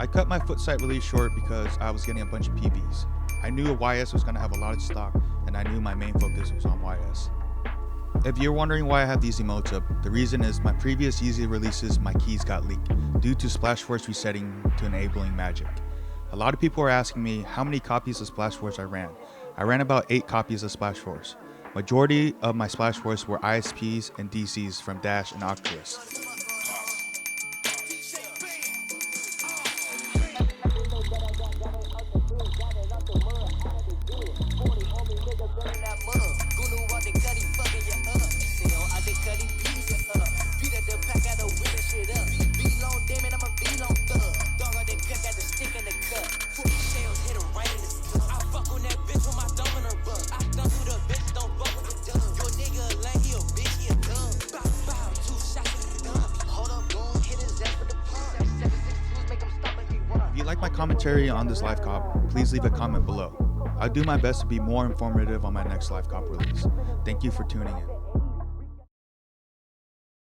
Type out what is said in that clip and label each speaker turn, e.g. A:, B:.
A: I cut my foot sight release short because I was getting a bunch of PBs. I knew a YS was going to have a lot of stock, and I knew my main focus was on YS. If you're wondering why I have these emotes up, the reason is my previous Yeezy releases, my keys got leaked due to Splash Force resetting to enabling magic. A lot of people are asking me how many copies of Splash Force I ran. I ran about 8 copies of Splash Force. Majority of my Splash Force were ISPs and DCs from Dash and Oculus. If you like my commentary on this live cop, please leave a comment below. I'll do my best to be more informative on my next live cop release. Thank you for tuning in.